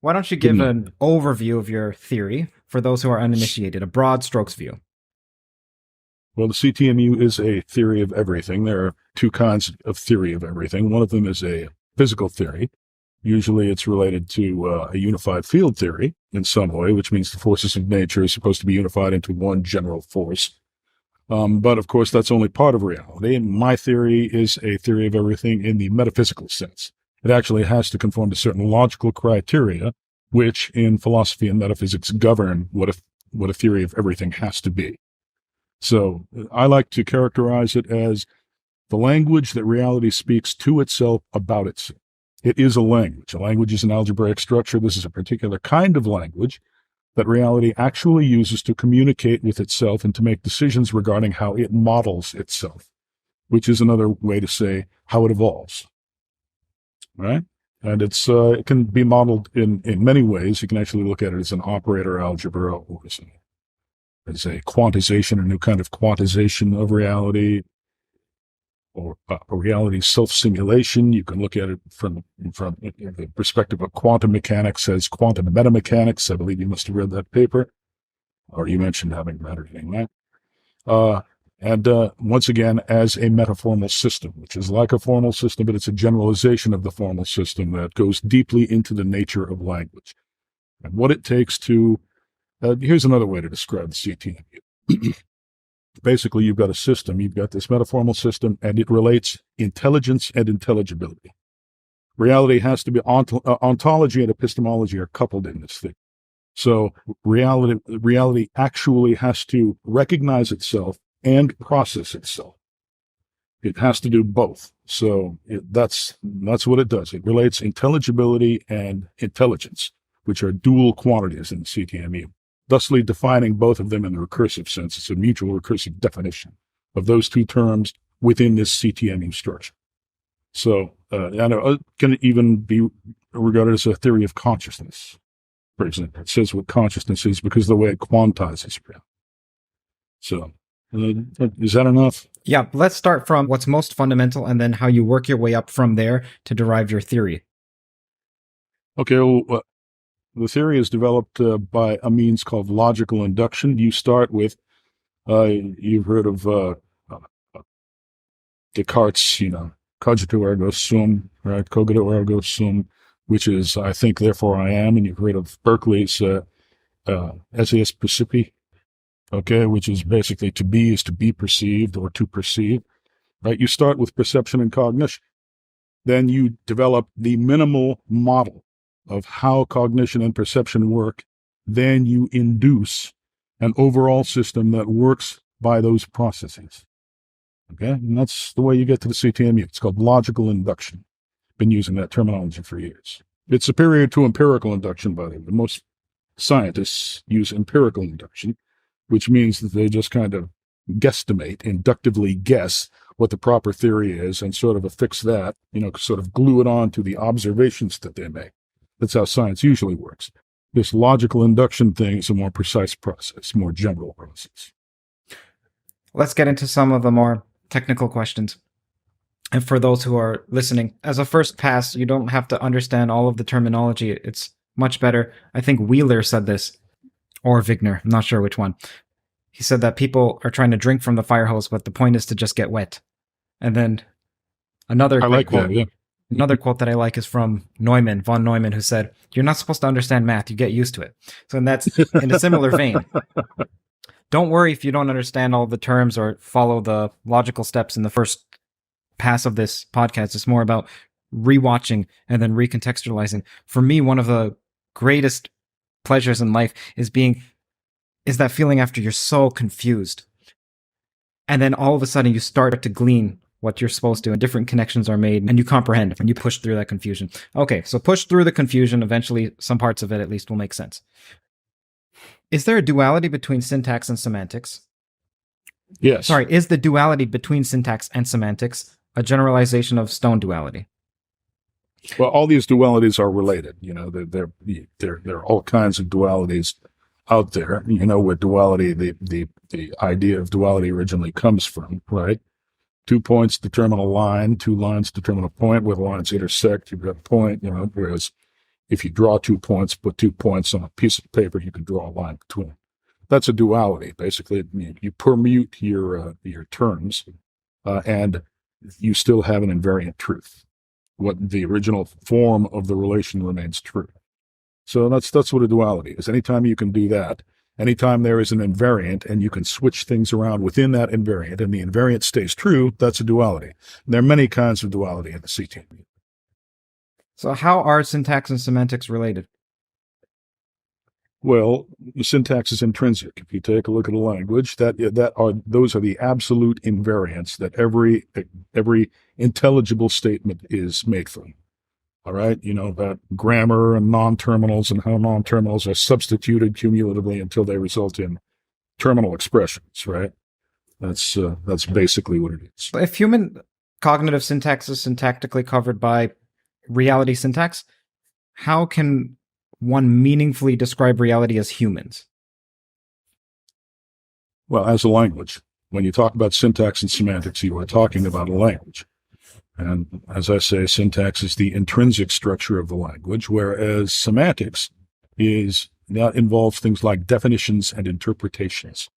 Why don't you give an overview of your theory for those who are uninitiated, a broad strokes view? Well, the CTMU is a theory of everything. There are two kinds of theory of everything. One of them is a physical theory. Usually it's related to a unified field theory in some way, which means the forces of nature are supposed to be unified into one general force. But of course, that's only part of reality. And my theory is a theory of everything in the metaphysical sense. It actually has to conform to certain logical criteria, which in philosophy and metaphysics govern what a theory of everything has to be. So I like to characterize it as the language that reality speaks to itself about itself. It is a language. A language is an algebraic structure. This is a particular kind of language that reality actually uses to communicate with itself and to make decisions regarding how it models itself, which is another way to say how it evolves. Right? And it can be modeled in many ways. You can actually look at it as an operator algebra or as a quantization, a new kind of quantization of reality, or reality self-simulation. You can look at it from the perspective of quantum mechanics as quantum metamechanics. I believe you must have read that paper, or you mentioned having read it anyway. And once again, as a metaformal system, which is like a formal system, but it's a generalization of the formal system that goes deeply into the nature of language and what it takes to. Here's another way to describe the CTMU. Basically, you've got a system, you've got this metaformal system, and it relates intelligence and intelligibility. Reality has to be, ontology and epistemology are coupled in this thing. So reality actually has to recognize itself and process itself. It has to do both. So that's what it does. It relates intelligibility and intelligence, which are dual quantities in the CTMU. Thusly defining both of them in the recursive sense. It's a mutual recursive definition of those two terms within this CTMU structure. So, it can even be regarded as a theory of consciousness, for example. It says what consciousness is because of the way it quantizes reality. So, is that enough? Yeah, let's start from what's most fundamental and then how you work your way up from there to derive your theory. Okay, well, the theory is developed by a means called logical induction. You start with, you've heard of Descartes', cogito ergo sum, right? Cogito ergo sum, which is I think, therefore I am. And you've heard of Berkeley's esse percipi, okay, which is basically to be is to be perceived or to perceive, right? You start with perception and cognition. Then you develop the minimal model of how cognition and perception work. Then you induce an overall system that works by those processes. Okay, and that's the way you get to the CTMU. It's called logical induction. Been using that terminology for years. It's superior to empirical induction, by the way. Most scientists use empirical induction, which means that they just kind of guesstimate, inductively guess what the proper theory is and sort of affix that, sort of glue it on to the observations that they make. That's how science usually works. This logical induction thing is a more precise process, more general process. Let's get into some of the more technical questions. And for those who are listening, as a first pass, you don't have to understand all of the terminology. It's much better. I think Wheeler said this, or Wigner, I'm not sure which one. He said that people are trying to drink from the fire hose, but the point is to just get wet. And then another quote that I like is from von Neumann, who said, "You're not supposed to understand math, you get used to it." So that's in a similar vein. Don't worry if you don't understand all the terms or follow the logical steps in the first pass of this podcast. It's more about rewatching and then recontextualizing. For me, one of the greatest pleasures in life is that feeling after you're so confused. And then all of a sudden you start to glean what you're supposed to, and different connections are made, and you comprehend, and you push through that confusion. Okay, so push through the confusion. Eventually, some parts of it at least will make sense. Is there a duality between syntax and semantics? Yes. Sorry, is the duality between syntax and semantics a generalization of Stone duality? Well, all these dualities are related. There are all kinds of dualities out there. Where duality, the idea of duality originally comes from, right? 2 points determine a line, 2 lines determine a point. Where the lines intersect, you've got a point, whereas If you draw 2 points, put 2 points on a piece of paper, you can draw a line between. That's a duality. Basically, you permute your terms, and you still have an invariant truth. What the original form of the relation remains true. So that's what a duality is. Anytime you can do that, anytime there is an invariant and you can switch things around within that invariant and the invariant stays true, that's a duality. And there are many kinds of duality in the CTMU. So how are syntax and semantics related? Well, the syntax is intrinsic. If you take a look at a language, those are the absolute invariants that every intelligible statement is made from. All right, about grammar and non-terminals and how non-terminals are substituted cumulatively until they result in terminal expressions. Right. That's basically what it is. If human cognitive syntax is syntactically covered by reality syntax, how can one meaningfully describe reality as humans? Well, as a language. When you talk about syntax and semantics, you are talking about a language. And as I say, syntax is the intrinsic structure of the language, whereas semantics that involves things like definitions and interpretations.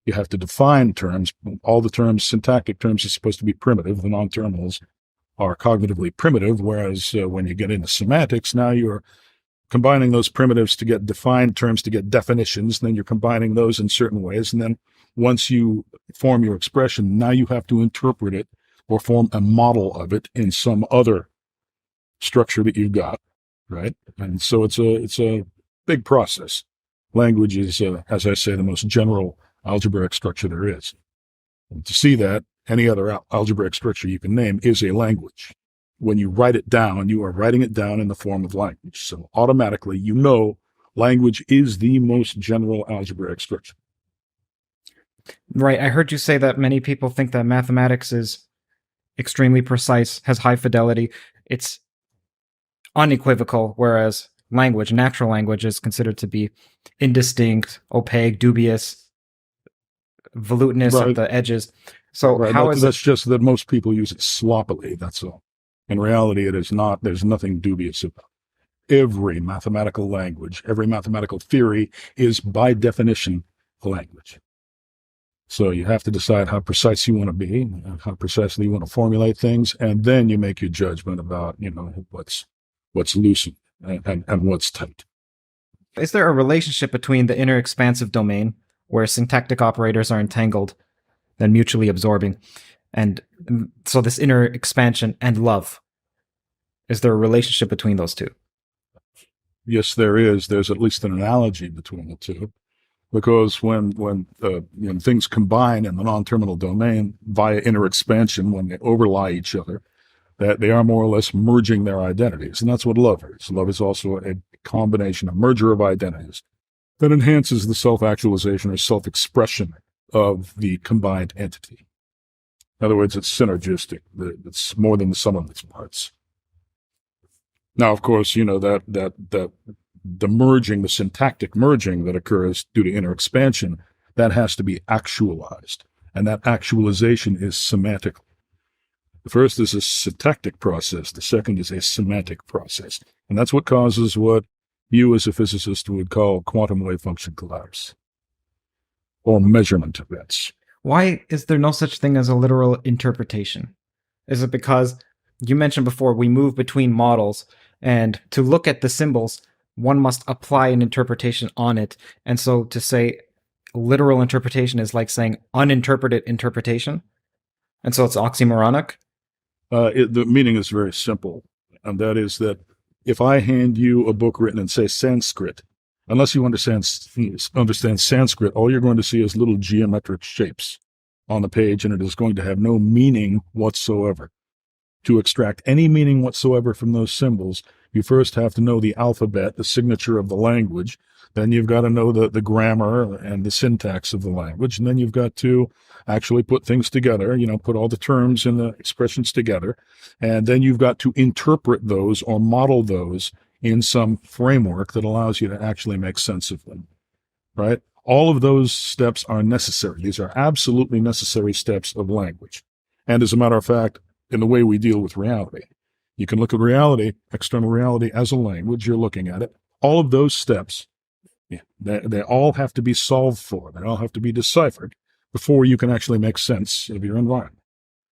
You have to define terms. All the terms, syntactic terms, are supposed to be primitive. The non-terminals are cognitively primitive, whereas when you get into semantics, now you're combining those primitives to get defined terms, to get definitions, and then you're combining those in certain ways. And then once you form your expression, now you have to interpret it or form a model of it in some other structure that you've got, right? And so it's a big process. Language is, as I say, the most general algebraic structure there is. And to see that, any other algebraic structure you can name is a language. When you write it down, you are writing it down in the form of language. So automatically, language is the most general algebraic structure. Right. I heard you say that many people think that mathematics is extremely precise, has high fidelity. It's unequivocal, whereas natural language, is considered to be indistinct, opaque, dubious, volutinous at the edges. So that's just that most people use it sloppily, that's all. In reality, it is not. There's nothing dubious about it. Every mathematical language, every mathematical theory is by definition a language. So you have to decide how precise you want to be, how precisely you want to formulate things, and then you make your judgment about, what's loose and what's tight. Is there a relationship between the inner expansive domain, where syntactic operators are entangled, then mutually absorbing, and so this inner expansion, and love? Is there a relationship between those two? Yes, there is. There's at least an analogy between the two. Because when things combine in the non-terminal domain via inner expansion, when they overlie each other, that they are more or less merging their identities. And that's what love is. Love is also a combination, a merger of identities that enhances the self-actualization or self-expression of the combined entity. In other words, it's synergistic. It's more than the sum of its parts. Now, of course, the merging, the syntactic merging that occurs due to inner expansion, that has to be actualized. And that actualization is semantic. The first is a syntactic process. The second is a semantic process. And that's what causes what you as a physicist would call quantum wave function collapse or measurement events. Why is there no such thing as a literal interpretation? Is it because you mentioned before we move between models, and to look at the symbols, one must apply an interpretation on it. And so to say literal interpretation is like saying uninterpreted interpretation. And so it's oxymoronic. The meaning is very simple. And that is that if I hand you a book written in, say, Sanskrit, unless you understand Sanskrit, all you're going to see is little geometric shapes on the page, and it is going to have no meaning whatsoever. To extract any meaning whatsoever from those symbols, you first have to know the alphabet, the signature of the language. Then you've got to know the grammar and the syntax of the language. And then you've got to actually put things together, put all the terms and the expressions together. And then you've got to interpret those or model those in some framework that allows you to actually make sense of them, right? All of those steps are necessary. These are absolutely necessary steps of language. And as a matter of fact, in the way we deal with reality. You can look at reality, external reality, as a language. You're looking at it. All of those steps, they all have to be solved for. They all have to be deciphered before you can actually make sense of your environment.